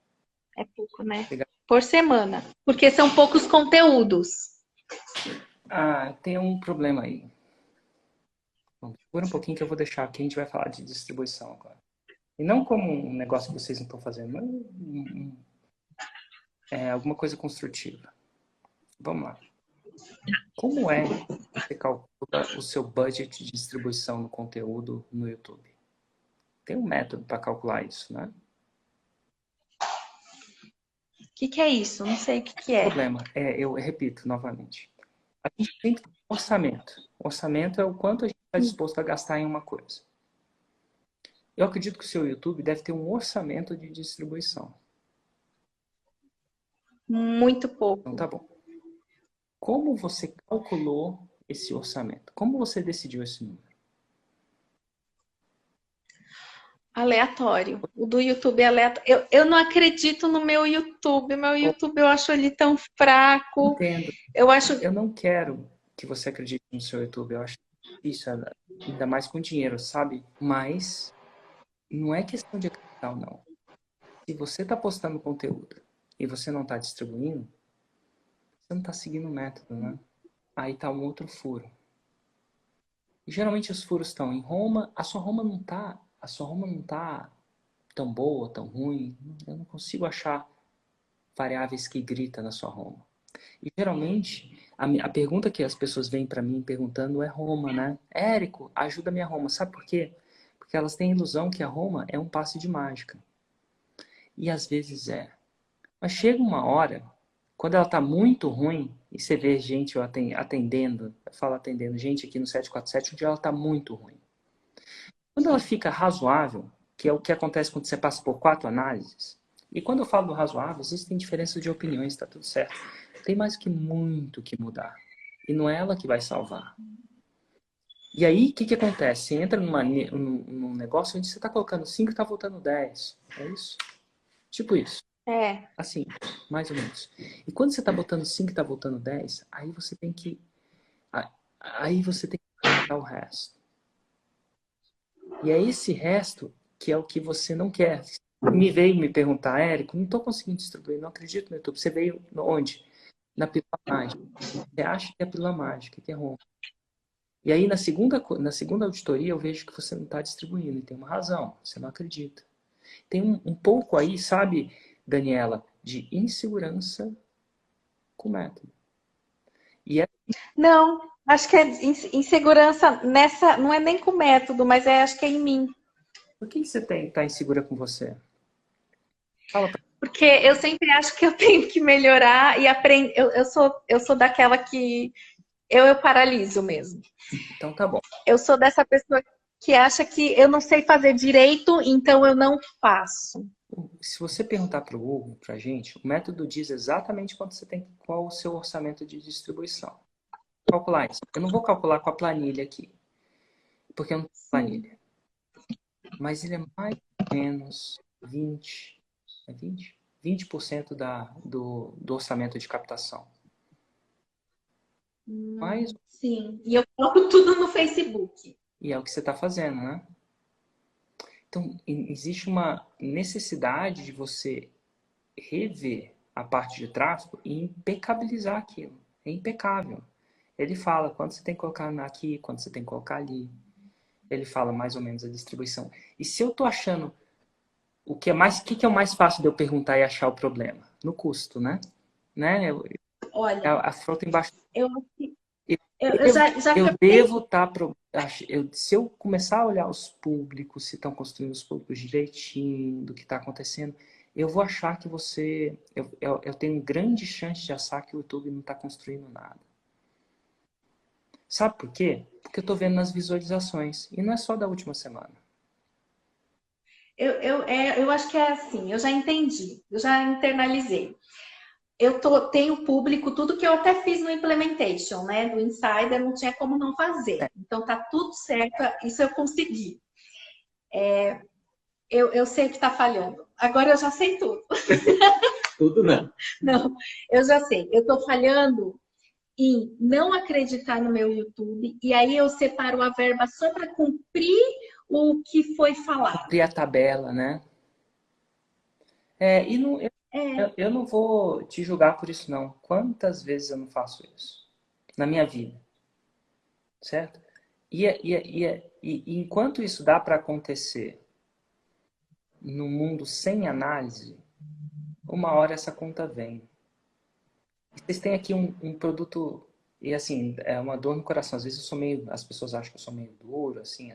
É pouco, né? Por semana. Porque são poucos conteúdos. Tem um problema aí. Bom, segura um pouquinho que eu vou deixar aqui, a gente vai falar de distribuição agora. E não como um negócio que vocês não estão fazendo, mas alguma coisa construtiva. Vamos lá. Como é que você calcula o seu budget de distribuição no conteúdo no YouTube? Tem um método para calcular isso, né? O que é isso? Não sei o que é. O problema eu repito novamente. A gente tem que ter um orçamento. O orçamento é o quanto a gente está disposto a gastar em uma coisa. Eu acredito que o seu YouTube deve ter um orçamento de distribuição. Muito pouco. Então tá bom. Como você calculou esse orçamento? Como você decidiu esse número? Aleatório. O do YouTube é aleatório. Eu não acredito no meu YouTube. Meu YouTube eu acho ele tão fraco. Entendo. Eu não quero que você acredite no seu YouTube. Eu acho isso ainda mais com dinheiro, sabe? Mas não é questão de acreditar ou não. Se você está postando conteúdo e você não está distribuindo, você não está seguindo o método, né? Aí tá um outro furo. E geralmente os furos estão em Roma. A sua Roma não tá tão boa, tão ruim. Eu não consigo achar variáveis que gritam na sua Roma. E geralmente a pergunta que as pessoas vêm para mim perguntando é Roma, né? Érico, ajuda a minha Roma. Sabe por quê? Porque elas têm a ilusão que a Roma é um passe de mágica. E às vezes é. Mas chega uma hora, quando ela tá muito ruim, e você vê gente atendendo, eu falo atendendo gente aqui no 747, onde ela tá muito ruim. Quando ela fica razoável, que é o que acontece quando você passa por 4 análises, e quando eu falo do razoável, existem diferenças de opiniões, tá tudo certo. Tem mais que muito que mudar. E não é ela que vai salvar. E aí, o que acontece? Você entra num negócio onde você tá colocando 5 e tá voltando 10. É isso? Tipo isso. É. Assim, mais ou menos. E quando você tá botando 5 e tá voltando 10, aí você tem que colocar o resto. E é esse resto que é o que você não quer. Me veio me perguntar, Érico, não tô conseguindo distribuir, não acredito no YouTube. Você veio onde? Na pílula mágica. Você acha que é a pílula mágica, que é Roma. E aí, na segunda auditoria, eu vejo que você não está distribuindo, e tem uma razão, você não acredita. Tem um pouco aí, sabe, Daniela, de insegurança com o método. E é Não, acho que é insegurança nessa, não é nem com o método, mas acho que é em mim. por que você tá insegura com você? Fala pra Porque eu sempre acho que eu tenho que melhorar e aprender. Eu sou daquela que eu paraliso mesmo. Então tá bom. Eu sou dessa pessoa que acha que eu não sei fazer direito, então eu não faço. Se você perguntar para o Hugo, para a gente, o método diz exatamente qual o seu orçamento de distribuição. Calcular isso. Eu não vou calcular com a planilha aqui, porque eu não tenho planilha. Mas ele é mais ou menos 20, é 20? 20% do orçamento de captação. Mas, Sim, e eu coloco tudo no Facebook. e é o que você está fazendo, né? Então, existe uma necessidade de você rever a parte de tráfego e impecabilizar aquilo. É impecável. Ele fala quanto você tem que colocar aqui, quanto você tem que colocar ali. Ele fala mais ou menos a distribuição. E se eu estou achando o que é mais fácil de eu perguntar e achar o problema? No custo, né? Olha, A frota embaixo. eu, Eu eu devo, já eu captei. devo estar. Se eu começar a olhar os públicos, se estão construindo os públicos direitinho, do que está acontecendo, eu vou achar que você. Eu tenho grande chance de achar que o YouTube não está construindo nada. Sabe por quê? Porque eu estou vendo nas visualizações. E não é só da última semana. Eu acho que é assim, eu já entendi, eu já internalizei. Tenho público, tudo que eu até fiz no implementation, né? Do Insider, não tinha como não fazer. Então tá tudo certo, isso eu consegui. Eu sei que tá falhando. Agora eu já sei tudo. Tudo não. Não, eu já sei. Eu tô falhando em não acreditar no meu YouTube, e aí eu separo a verba só para cumprir o que foi falado. Cumprir a tabela, né? E não, eu não vou te julgar por isso, não. Quantas vezes eu não faço isso? Na minha vida. Certo? E enquanto isso dá para acontecer no mundo sem análise, uma hora essa conta vem. Vocês têm aqui um produto, e assim, é uma dor no coração. Às vezes as pessoas acham que eu sou meio duro, assim.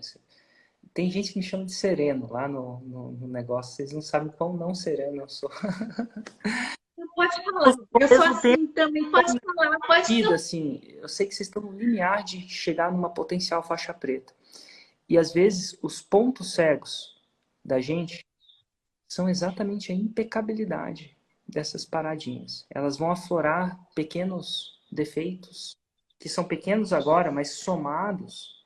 Tem gente que me chama de sereno lá no negócio. Vocês não sabem quão não sereno eu sou. Pode falar, eu sou assim também, pode falar, pode falar. Assim, eu sei que vocês estão no limiar de chegar numa potencial faixa preta. E às vezes os pontos cegos da gente são exatamente a impecabilidade dessas paradinhas. Elas vão aflorar pequenos defeitos, que são pequenos agora, mas somados,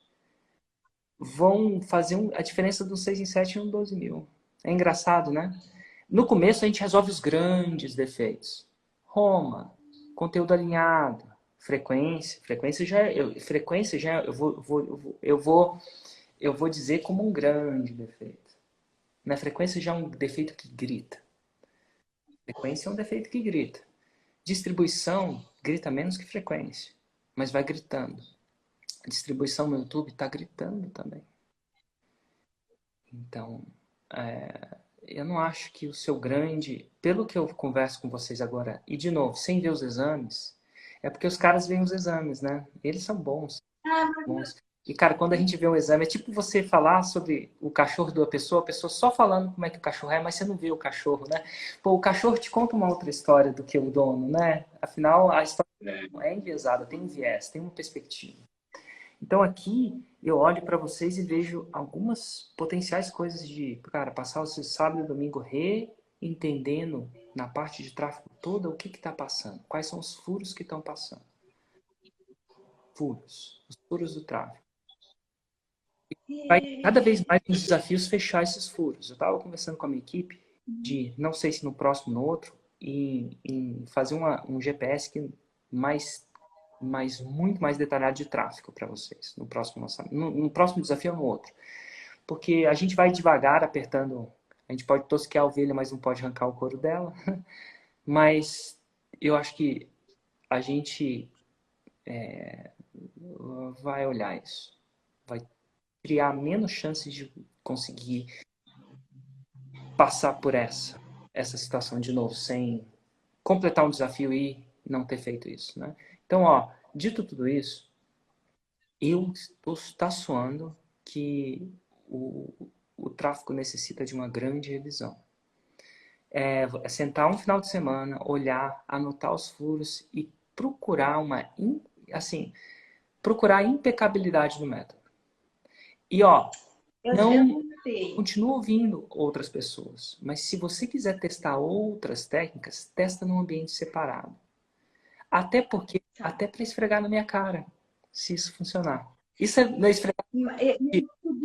vão fazer a diferença do 6 em 7 em um 12 mil. É engraçado, né? No começo a gente resolve os grandes defeitos. Roma, conteúdo alinhado, frequência. Frequência já eu vou dizer como um grande defeito. Na frequência já é um defeito que grita. Frequência é um defeito que grita. Distribuição grita menos que frequência, mas vai gritando. A distribuição no YouTube está gritando também. Então, eu não acho que o seu grande... Pelo que eu converso com vocês agora, e de novo, sem ver os exames, é porque os caras veem os exames, né? Eles são bons. Bons. E, cara, quando a gente vê um exame, é tipo você falar sobre o cachorro da pessoa, a pessoa só falando como é que o cachorro é, mas você não vê o cachorro, né? Pô, o cachorro te conta uma outra história do que o dono, né? Afinal, a história é enviesada, tem um viés, tem uma perspectiva. Então, aqui, eu olho para vocês e vejo algumas potenciais coisas de, cara, passar o seu sábado e domingo reentendendo na parte de tráfego toda o que está passando, quais são os furos que estão passando. Os furos do tráfego. Vai cada vez mais nos desafios fechar esses furos. Eu estava conversando com a minha equipe de, não sei se no próximo ou no outro, em fazer um GPS muito mais detalhado de tráfego para vocês no próximo lançamento, no próximo desafio ou no outro. Porque a gente vai devagar apertando, a gente pode tosquear a ovelha, mas não pode arrancar o couro dela. Mas eu acho que a gente vai olhar isso. Vai criar menos chances de conseguir passar por essa situação de novo, sem completar um desafio e não ter feito isso, né? Então, ó, dito tudo isso, está soando que o tráfego necessita de uma grande revisão. É sentar um final de semana, olhar, anotar os furos e procurar procurar a impecabilidade do método. E ó, não continua ouvindo outras pessoas, mas se você quiser testar outras técnicas, testa num ambiente separado. Até para esfregar na minha cara, se isso funcionar. Isso não é esfregar,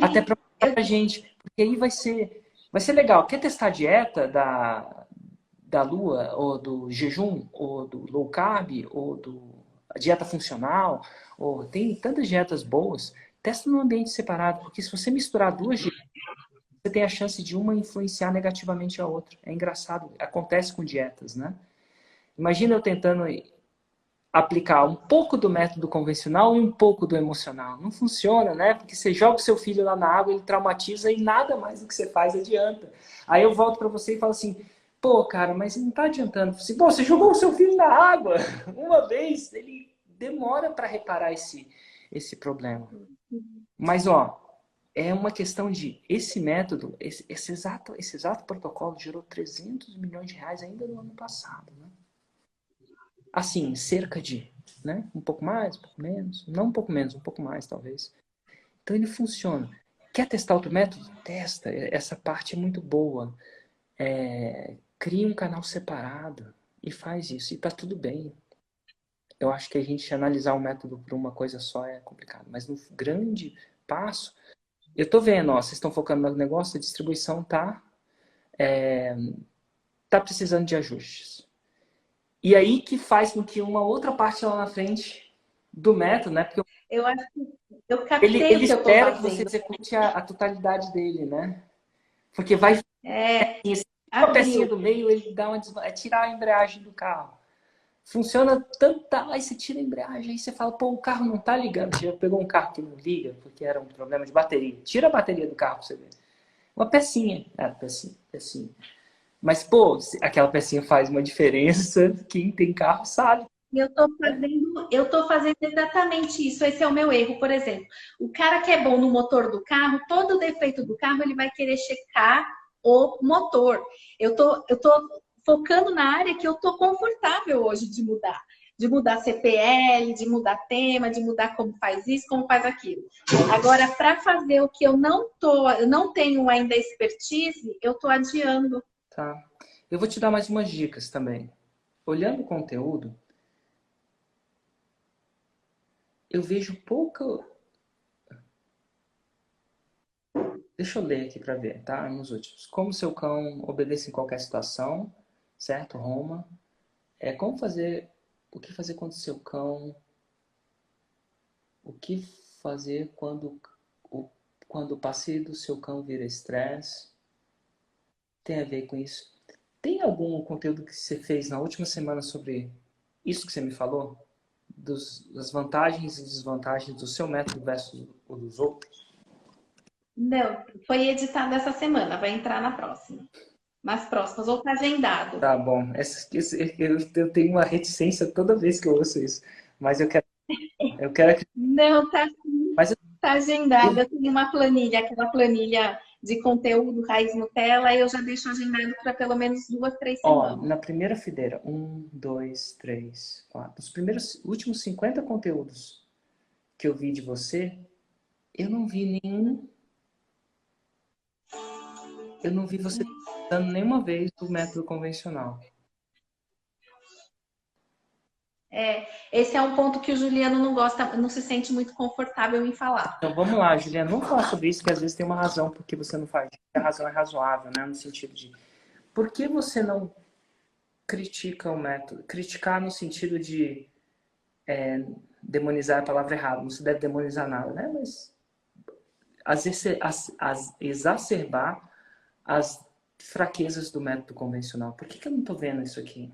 até para mostrar pra gente, porque aí vai ser legal. Quer testar a dieta da lua, ou do jejum, ou do low carb, ou a dieta funcional, ou tem tantas dietas boas, testa num ambiente separado, porque se você misturar duas dietas, você tem a chance de uma influenciar negativamente a outra. É engraçado, acontece com dietas, né? Imagina eu tentando aplicar um pouco do método convencional e um pouco do emocional. Não funciona, né? Porque você joga o seu filho lá na água, ele traumatiza e nada mais do que você faz adianta. Aí eu volto para você e falo assim, pô, cara, mas não tá adiantando. Você jogou o seu filho na água uma vez, ele demora para reparar esse problema. Mas, ó, é uma questão de esse método, esse exato protocolo gerou 300 milhões de reais ainda no ano passado, né? Assim, cerca de, né? Um pouco mais, um pouco menos. Não um pouco menos, um pouco mais, talvez. Então ele funciona. Quer testar outro método? Testa. Essa parte é muito boa. Cria um canal separado e faz isso. E tá tudo bem. Eu acho que a gente analisar o método por uma coisa só é complicado. Mas no grande passo, eu tô vendo, ó, vocês estão focando no negócio, a distribuição tá precisando de ajustes. E aí que faz com que uma outra parte lá na frente do método, né? Porque eu acho que eu captei ele o que eu tô espera que fazendo. você execute a totalidade dele, né? Porque vai assim, uma pecinha Abriu. do meio, ele dá tirar a embreagem do carro. Funciona tanto, aí você tira a embreagem, aí você fala, pô, o carro não tá ligando. Você já pegou um carro que não liga, porque era um problema de bateria. Tira a bateria do carro pra você ver. Uma pecinha. Pecinha. Mas, pô, aquela pecinha faz uma diferença, quem tem carro sabe. Eu tô fazendo exatamente isso. Esse é o meu erro, por exemplo. O cara que é bom no motor do carro, todo defeito do carro, ele vai querer checar o motor. Eu tô focando na área que eu tô confortável hoje de mudar. De mudar CPL, de mudar tema, de mudar como faz isso, como faz aquilo. Agora, para fazer o que eu não tenho ainda expertise, eu tô adiando. Tá. Eu vou te dar mais umas dicas também. Olhando o conteúdo, eu vejo pouca... Deixa eu ler aqui para ver, tá? Nos últimos. Como seu cão obedece em qualquer situação, certo? Roma. O que fazer quando seu cão... O que fazer quando o passeio do seu cão vira estresse? Tem a ver com isso? Tem algum conteúdo que você fez na última semana sobre isso que você me falou? Das vantagens e desvantagens do seu método versus o dos outros? Não, foi editado essa semana, vai entrar na próxima. Nas próximas, ou tá agendado. Tá bom. Eu tenho uma reticência toda vez que eu ouço isso. Mas eu quero acreditar. Não, Mas tá agendado. Eu tenho uma planilha, aquela planilha de conteúdo Raiz Nutella, eu já deixo agendado para pelo menos 2, 3 semanas. na primeira fileira, 1, 2, 3, 4. Os últimos 50 conteúdos que eu vi de você, eu não vi nenhum. Eu não vi você dando nenhuma vez o método convencional. Esse é um ponto que o Juliano não gosta, não se sente muito confortável em falar. Então vamos lá, Juliana, vamos falar sobre isso, que às vezes tem uma razão por que você não faz. A razão é razoável, né? No sentido de por que você não critica o método? Criticar no sentido de demonizar a palavra errada, não se deve demonizar nada, né? Mas exacerbar as fraquezas do método convencional. Por que eu não estou vendo isso aqui?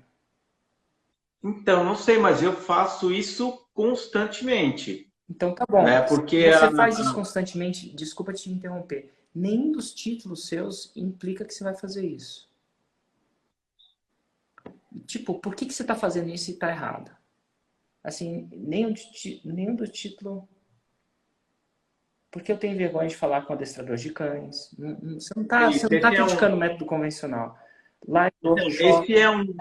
Então, não sei, mas eu faço isso constantemente, Então tá bom. né? Porque Você faz isso constantemente, desculpa te interromper. Nenhum dos títulos seus implica que você vai fazer isso. Tipo, por que você está fazendo isso e está errado? Assim, nenhum do título. Porque eu tenho vergonha de falar com adestrador de cães. Você não está criticando o método convencional. Lá esse é um,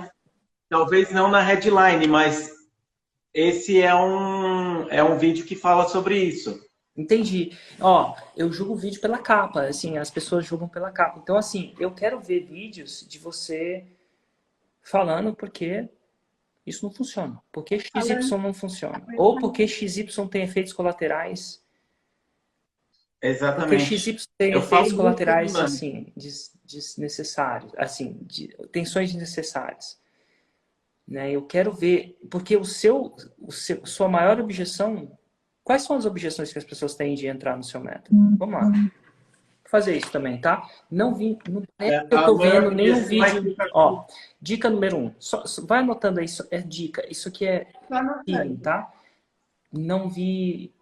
talvez não na headline, mas esse é um vídeo que fala sobre isso. Entendi. Ó, eu julgo o vídeo pela capa, assim, as pessoas julgam pela capa. Então, assim, eu quero ver vídeos de você falando porque isso não funciona. Porque XY não funciona. Ou porque XY tem efeitos colaterais. Porque Exatamente. XY tem Eu efeitos falo colaterais, muito, assim, desnecessários. Assim, tensões desnecessárias. Né? Eu quero ver... Porque sua maior objeção... Quais são as objeções que as pessoas têm de entrar no seu método? Vamos lá. Fazer isso também, tá? Não parece que eu tô vendo nenhum vídeo. Ó, dica número 1. Vai anotando aí, é dica. Isso aqui é feeling, tá? Não vi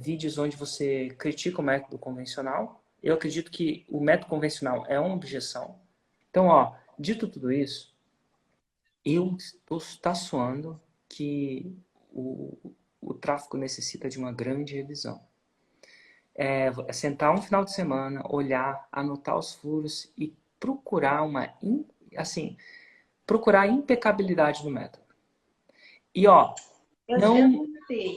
vídeos onde você critica o método convencional. Eu acredito que o método convencional é uma objeção. Então, ó, dito tudo isso, eu estou suando que o tráfego necessita de uma grande revisão. Sentar um final de semana, olhar, anotar os furos e procurar procurar a impecabilidade do método. E ó, não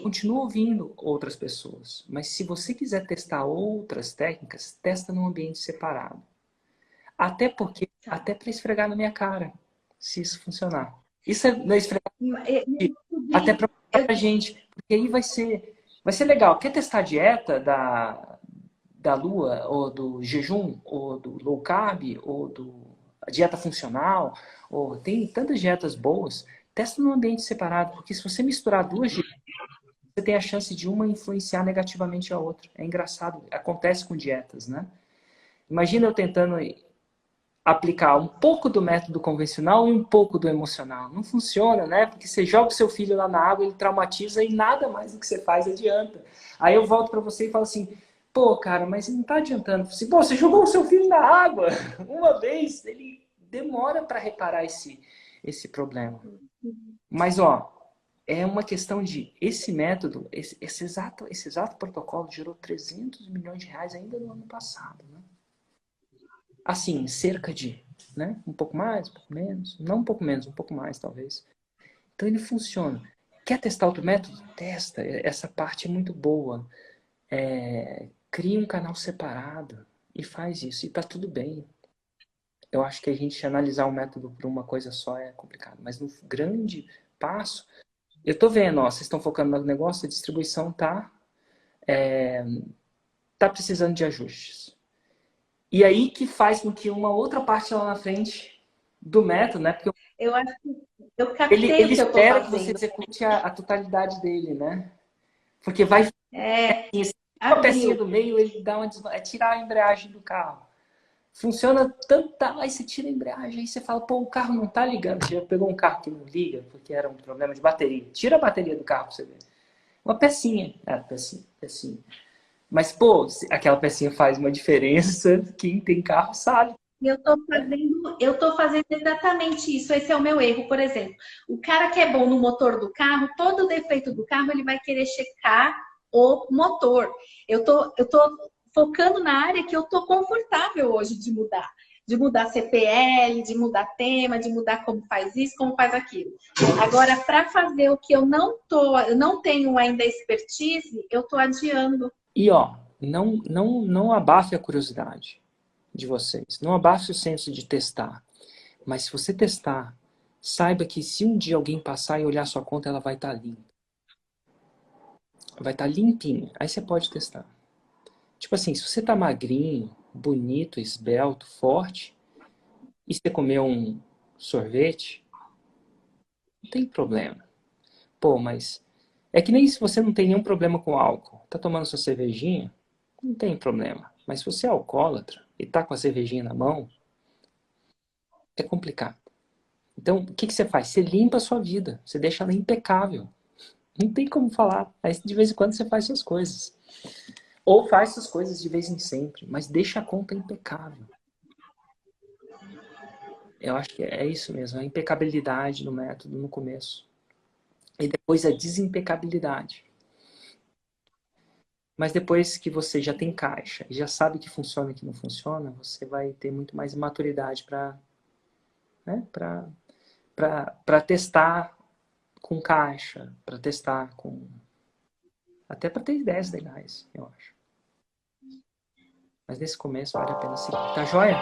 continua ouvindo outras pessoas, mas se você quiser testar outras técnicas, testa num ambiente separado. Até para esfregar na minha cara, se isso funcionar. Isso não é esfregar, até para a gente, porque aí vai ser legal. Quer testar a dieta da lua, ou do jejum, ou do low carb, ou a dieta funcional, ou tem tantas dietas boas, testa num ambiente separado, porque se você misturar duas dietas, você tem a chance de uma influenciar negativamente a outra. É engraçado, acontece com dietas, né? Imagina eu tentando aplicar um pouco do método convencional e um pouco do emocional. Não funciona, né? Porque você joga o seu filho lá na água, ele traumatiza e nada mais do que você faz adianta. Aí eu volto para você e falo assim, pô, cara, mas não tá adiantando. Assim, pô, você jogou o seu filho na água uma vez, ele demora para reparar esse problema. Mas, ó, é uma questão de esse método, esse exato protocolo gerou 300 milhões de reais ainda no ano passado, né? Assim, cerca de, né? Um pouco mais, um pouco menos. Não um pouco menos, um pouco mais, talvez. Então, ele funciona. Quer testar outro método? Testa. Essa parte é muito boa. Cria um canal separado e faz isso. E tá tudo bem. Eu acho que a gente analisar o método por uma coisa só é complicado. Mas no grande passo, eu tô vendo, ó, vocês estão focando no negócio, a distribuição tá precisando de ajustes. E aí que faz com que uma outra parte lá na frente do método, né? Porque eu acho que eu captei ele o que eu tô espera fazendo. que você execute a totalidade dele, né? Porque vai uma pecinha do meio, ele dá tirar a embreagem do carro. Funciona tanto, aí você tira a embreagem, aí você fala, pô, o carro não tá ligando. Você já pegou um carro que não liga, porque era um problema de bateria. Tira a bateria do carro pra você ver. Uma pecinha. Pecinha. Mas, pô, aquela pecinha faz uma diferença, quem tem carro sabe. Eu tô fazendo exatamente isso. Esse é o meu erro, por exemplo. O cara que é bom no motor do carro, todo defeito do carro, ele vai querer checar o motor. Eu tô focando na área que eu tô confortável hoje de mudar. De mudar CPL, de mudar tema, de mudar como faz isso, como faz aquilo. Agora, para fazer o que eu não tenho ainda expertise, eu tô adiando. E ó, não abafe a curiosidade de vocês. Não abafe o senso de testar. Mas se você testar, saiba que se um dia alguém passar e olhar sua conta, ela vai estar limpa. Vai estar limpinha. Aí você pode testar. Tipo assim, se você tá magrinho, bonito, esbelto, forte, e você comer um sorvete, não tem problema. Pô, mas é que nem se você não tem nenhum problema com álcool. Tá tomando sua cervejinha, não tem problema. Mas se você é alcoólatra e tá com a cervejinha na mão, é complicado. Então, o que você faz? Você limpa a sua vida. Você deixa ela impecável. Não tem como falar. Aí de vez em quando você faz suas coisas. Ou faz suas coisas de vez em sempre, mas deixa a conta impecável. Eu acho que é isso mesmo, a impecabilidade no método no começo. E depois a desimpecabilidade. Mas depois que você já tem caixa, e já sabe que funciona e que não funciona, você vai ter muito mais maturidade para, né, para testar com caixa, para testar com... Até para ter ideias legais, eu acho. Mas nesse começo vale a pena seguir. Tá joia?